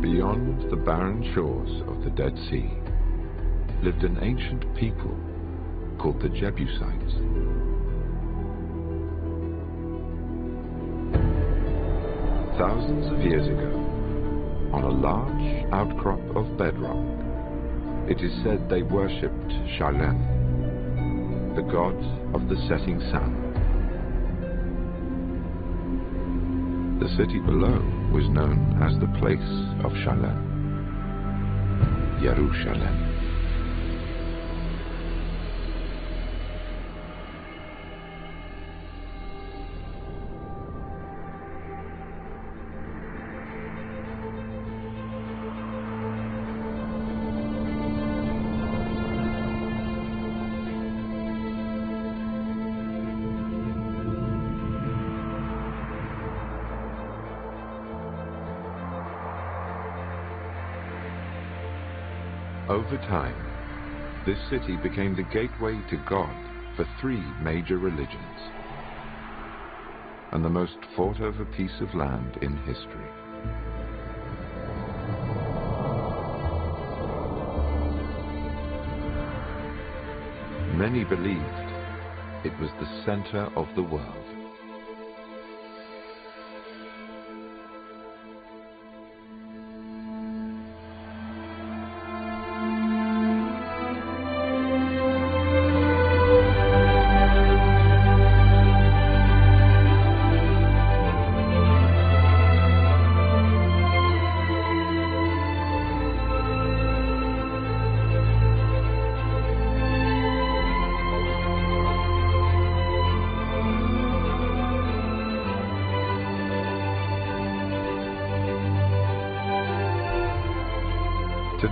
Beyond the barren shores of the Dead Sea lived an ancient people called the Jebusites. Thousands of years ago, on a large outcrop of bedrock, it is said they worshipped Shalem, the god of the setting sun. The city below was known as the place of Shalem, Jerusalem. Over time, this city became the gateway to God for three major religions and the most fought-over piece of land in history. Many believed it was the center of the world.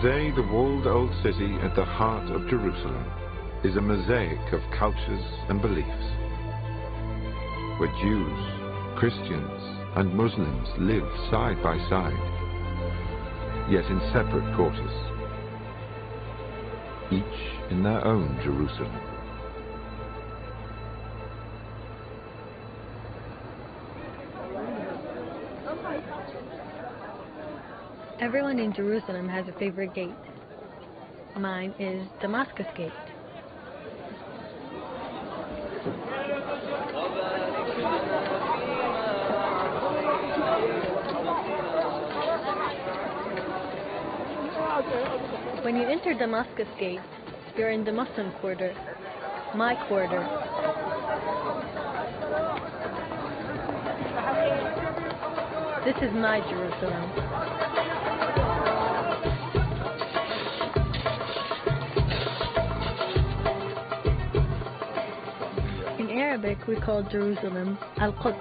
Today, the walled old city at the heart of Jerusalem is a mosaic of cultures and beliefs, where Jews, Christians, and Muslims live side by side, yet in separate quarters, each in their own Jerusalem. Everyone in Jerusalem has a favorite gate. Mine is Damascus Gate. When you enter Damascus Gate, you're in the Muslim quarter, my quarter. This is my Jerusalem. In Arabic, we call Jerusalem Al-Quds,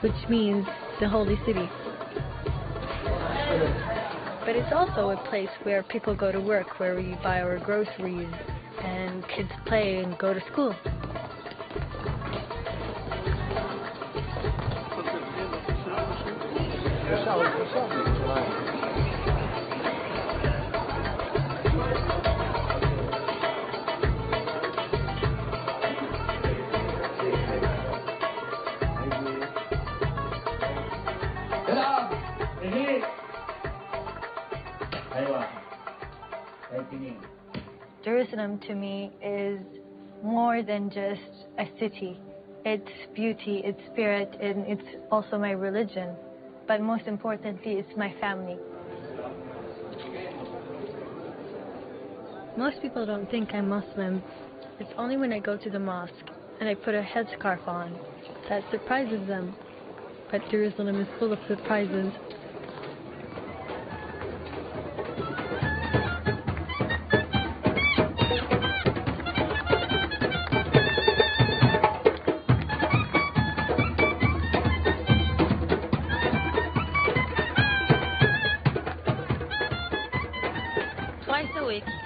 which means the holy city. But it's also a place where people go to work, where we buy our groceries, and kids play and go to school. Jerusalem to me is more than just a city. It's beauty, it's spirit, and it's also my religion. But most importantly, it's my family. Most people don't think I'm Muslim. It's only when I go to the mosque and I put a headscarf on that surprises them. But Jerusalem is full of surprises.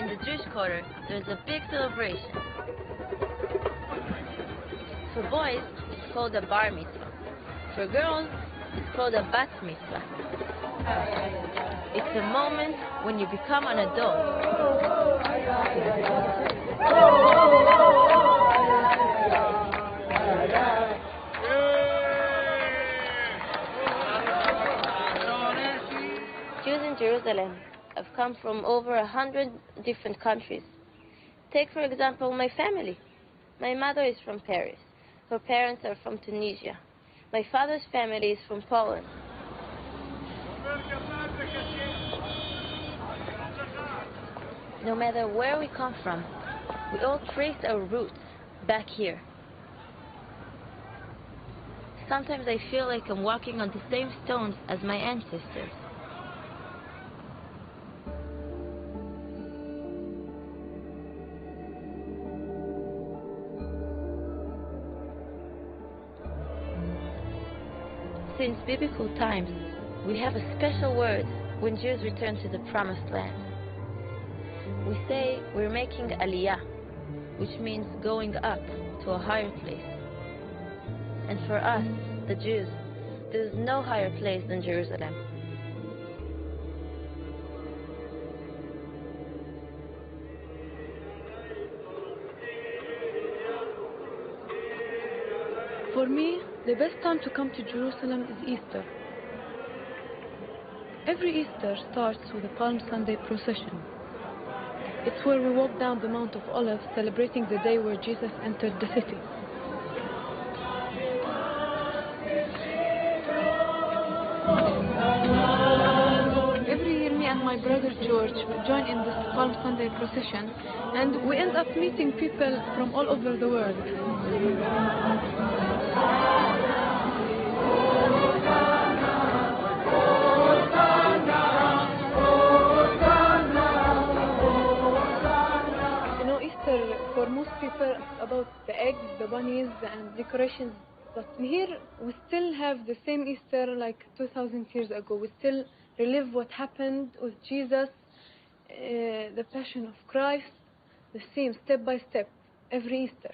In the Jewish quarter, there's a big celebration. For boys, it's called a bar mitzvah. For girls, it's called a bat mitzvah. It's a moment when you become an adult. Jews in Jerusalem have come from over 100 different countries. Take, for example, my family. My mother is from Paris. Her parents are from Tunisia. My father's family is from Poland. No matter where we come from, we all trace our roots back here. Sometimes I feel like I'm walking on the same stones as my ancestors. Since biblical times, we have a special word when Jews return to the Promised Land. We say we're making aliyah, which means going up to a higher place. And for us, the Jews, there is no higher place than Jerusalem. For me, the best time to come to Jerusalem is Easter. Every Easter starts with a Palm Sunday procession. It's where we walk down the Mount of Olives, celebrating the day where Jesus entered the city. Every year, me and my brother George join in this Palm Sunday procession, and we end up meeting people from all over the world. For most people, it's about the eggs, the bunnies, and decorations. But here, we still have the same Easter like 2,000 years ago. We still relive what happened with Jesus, the Passion of Christ, the same, step by step, every Easter.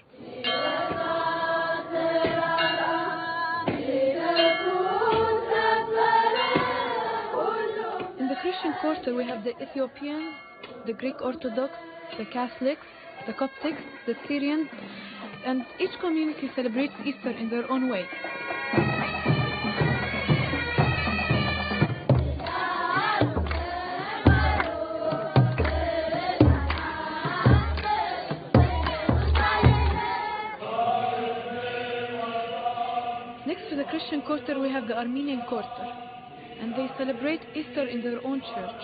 In the Christian quarter, we have the Ethiopians, the Greek Orthodox, the Catholics, the Coptics, the Syrians, and each community celebrates Easter in their own way. Next to the Christian quarter, we have the Armenian quarter, and they celebrate Easter in their own church.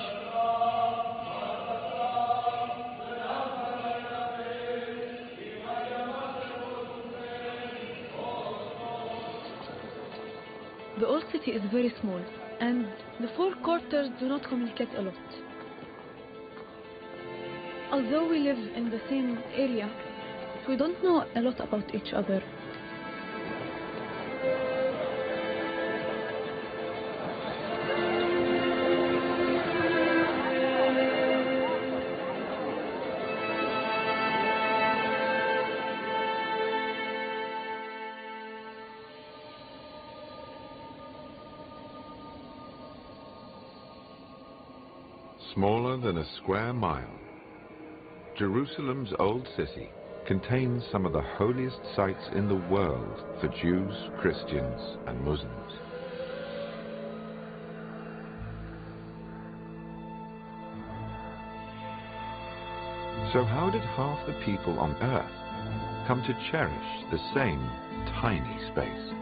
The old city is very small, and the four quarters do not communicate a lot. Although we live in the same area, we don't know a lot about each other. Smaller than a square mile, Jerusalem's old city contains some of the holiest sites in the world for Jews, Christians, and Muslims. So how did half the people on Earth come to cherish the same tiny space?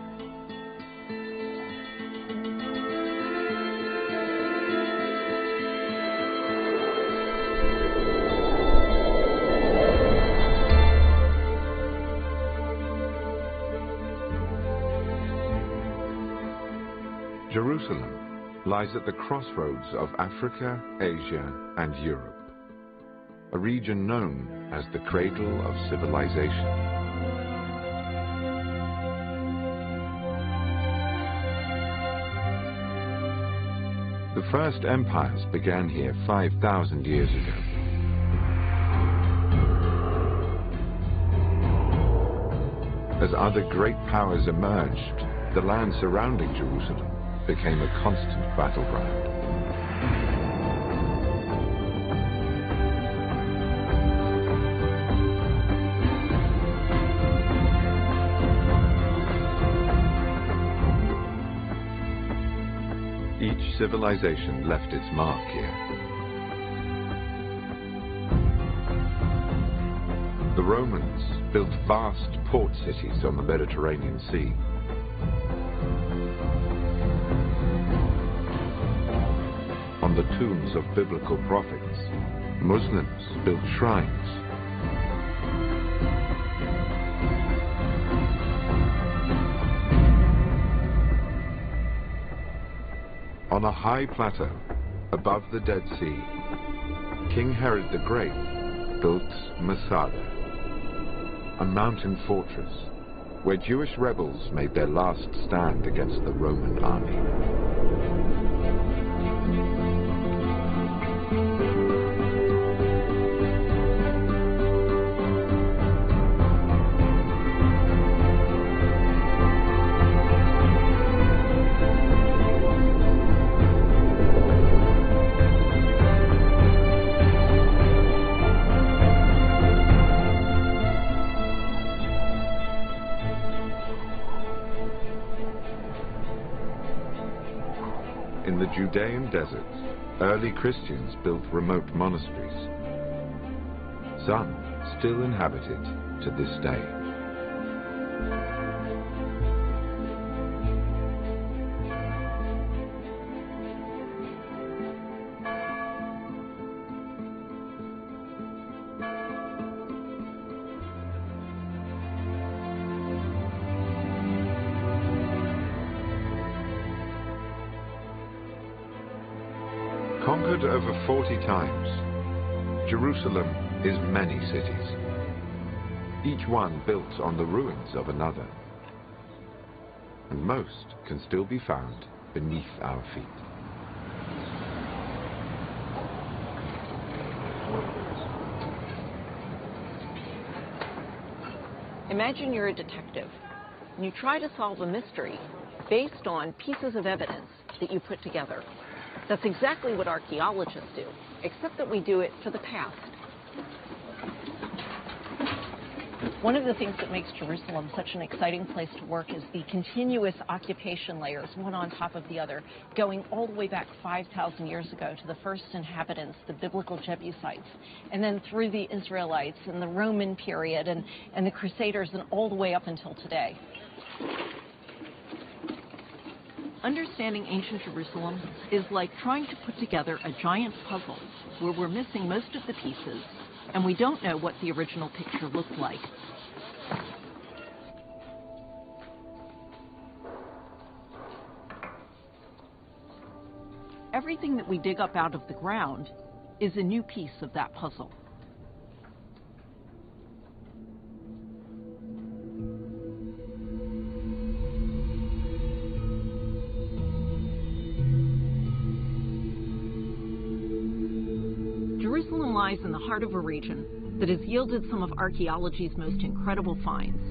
Jerusalem lies at the crossroads of Africa, Asia, and Europe, a region known as the cradle of civilization. The first empires began here 5,000 years ago. As other great powers emerged, the land surrounding Jerusalem became a constant battleground. Each civilization left its mark here. The Romans built vast port cities on the Mediterranean Sea. On the tombs of biblical prophets, Muslims built shrines. On a high plateau above the Dead Sea, King Herod the Great built Masada, a mountain fortress where Jewish rebels made their last stand against the Roman army. In the Judean deserts, early Christians built remote monasteries. Some still inhabited to this day. Conquered over 40 times, Jerusalem is many cities, each one built on the ruins of another, and most can still be found beneath our feet. Imagine you're a detective, and you try to solve a mystery based on pieces of evidence that you put together. That's exactly what archaeologists do, except that we do it for the past. One of the things that makes Jerusalem such an exciting place to work is the continuous occupation layers, one on top of the other, going all the way back 5,000 years ago to the first inhabitants, the biblical Jebusites, and then through the Israelites and the Roman period and the Crusaders and all the way up until today. Understanding ancient Jerusalem is like trying to put together a giant puzzle where we're missing most of the pieces and we don't know what the original picture looked like. Everything that we dig up out of the ground is a new piece of that puzzle. Jerusalem lies in the heart of a region that has yielded some of archaeology's most incredible finds.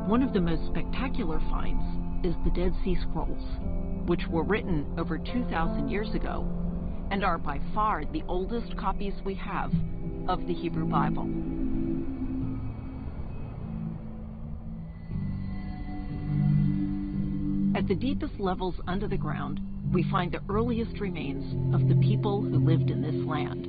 One of the most spectacular finds is the Dead Sea Scrolls, which were written over 2,000 years ago and are by far the oldest copies we have of the Hebrew Bible. At the deepest levels under the ground, we find the earliest remains of the people who lived in this land.